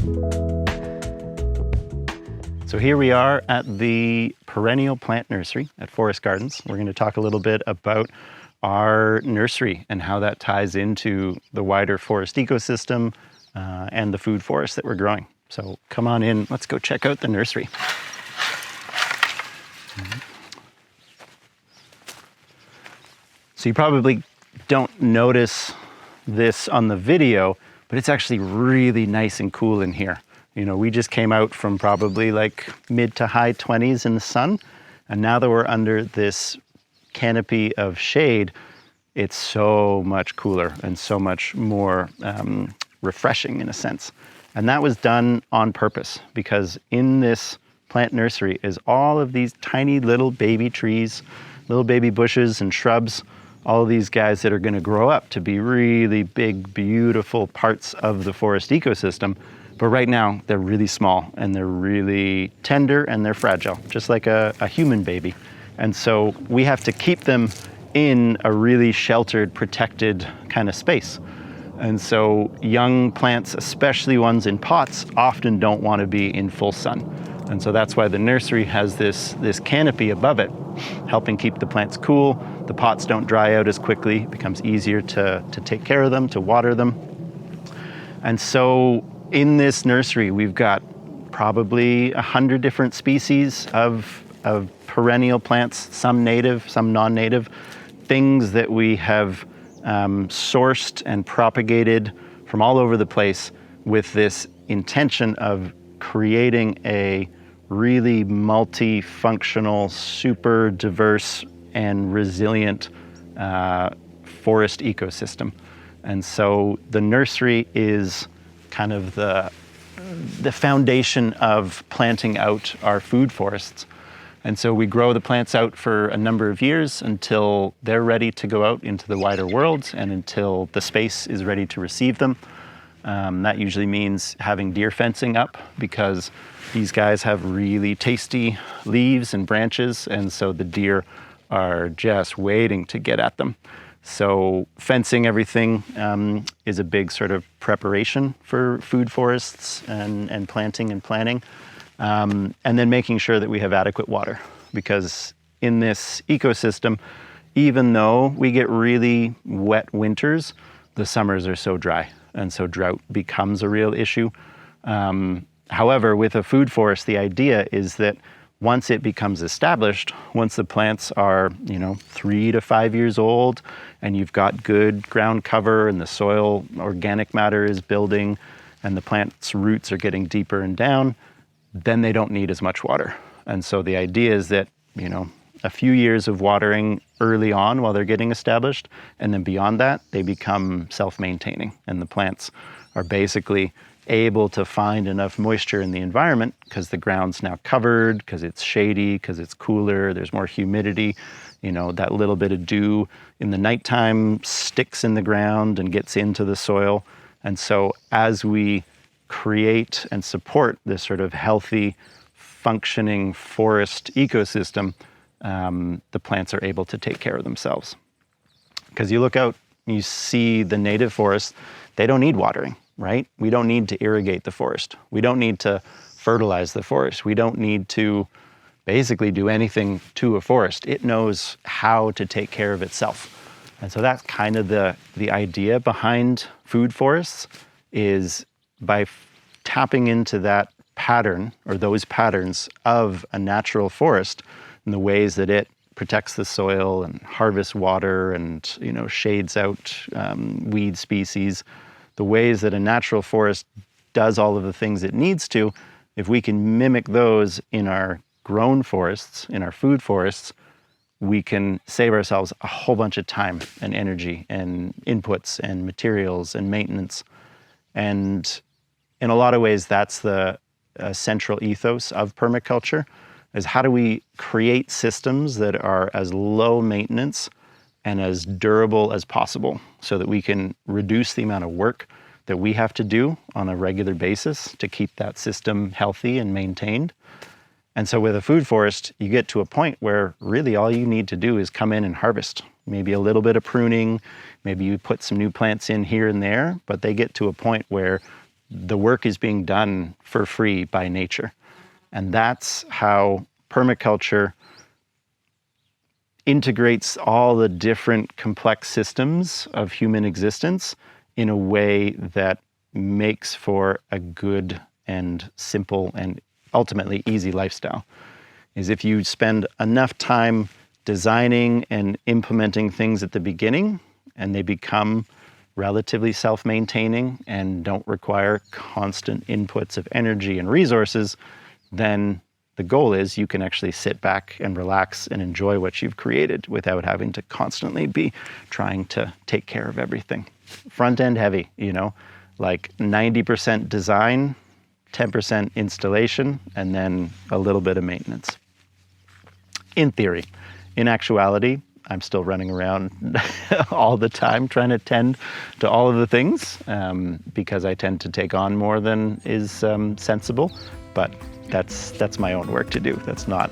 So here we are at the perennial plant nursery at Forest Gardens. We're going to talk a little bit about our nursery and how that ties into the wider forest ecosystem and the food forest that we're growing. So come on in, let's go check out the nursery. So you probably don't notice this on the video, but it's actually really nice and cool in here. You know, we just came out from probably like mid to high 20s in the sun, and now that we're under this canopy of shade, it's so much cooler and so much more refreshing in a sense. And that was done on purpose, because in this plant nursery is all of these tiny little baby trees, little baby bushes and shrubs, all of these guys that are going to grow up to be really big, beautiful parts of the forest ecosystem. But right now, they're really small and they're really tender and they're fragile, just like a human baby. And so we have to keep them in a really sheltered, protected kind of space. And so young plants, especially ones in pots, often don't want to be in full sun. And so that's why the nursery has this canopy above it, helping keep the plants cool. The pots don't dry out as quickly. It becomes easier to take care of them, to water them. And so in this nursery, we've got probably 100 different species of perennial plants, some native, some non-native, things that we have sourced and propagated from all over the place with this intention of creating a really multifunctional, super diverse and resilient forest ecosystem. And so the nursery is kind of the foundation of planting out our food forests. And so we grow the plants out for a number of years until they're ready to go out into the wider world and until the space is ready to receive them. That usually means having deer fencing up, because these guys have really tasty leaves and branches, and so the deer are just waiting to get at them. So fencing everything is a big sort of preparation for food forests and planting and planning. And then making sure that we have adequate water, because in this ecosystem, even though we get really wet winters, the summers are so dry, and so drought becomes a real issue. However, with a food forest, the idea is that once it becomes established, once the plants are, 3 to 5 years old, and you've got good ground cover and the soil organic matter is building and the plant's roots are getting deeper and down, then they don't need as much water. And so the idea is that, a few years of watering early on while they're getting established, and then beyond that, they become self-maintaining, and the plants are basically able to find enough moisture in the environment because the ground's now covered, because it's shady, because it's cooler, there's more humidity. That little bit of dew in the nighttime sticks in the ground and gets into the soil. And so as we create and support this sort of healthy, functioning forest ecosystem, the plants are able to take care of themselves. Because you look out, you see the native forests, they don't need watering, right? We don't need to irrigate the forest. We don't need to fertilize the forest. We don't need to basically do anything to a forest. It knows how to take care of itself. And so that's kind of the idea behind food forests, is by tapping into that pattern, or those patterns of a natural forest, and the ways that it protects the soil and harvests water and shades out weed species, the ways that a natural forest does all of the things it needs to, if we can mimic those in our grown forests, in our food forests, we can save ourselves a whole bunch of time and energy and inputs and materials and maintenance. And in a lot of ways, that's the central ethos of permaculture, is how do we create systems that are as low maintenance and as durable as possible, so that we can reduce the amount of work that we have to do on a regular basis to keep that system healthy and maintained. And so with a food forest, you get to a point where really all you need to do is come in and harvest. Maybe a little bit of pruning, maybe you put some new plants in here and there, but they get to a point where the work is being done for free by nature. And that's how permaculture integrates all the different complex systems of human existence in a way that makes for a good and simple and ultimately easy lifestyle. Is if you spend enough time designing and implementing things at the beginning, and they become relatively self-maintaining and don't require constant inputs of energy and resources, then the goal is you can actually sit back and relax and enjoy what you've created without having to constantly be trying to take care of everything. Front end heavy, like 90% design, 10% installation, and then a little bit of maintenance. In theory. In actuality, I'm still running around all the time trying to tend to all of the things because I tend to take on more than is sensible. But that's my own work to do. That's not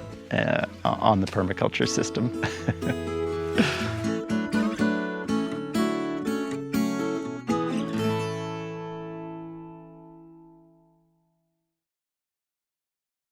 on the permaculture system.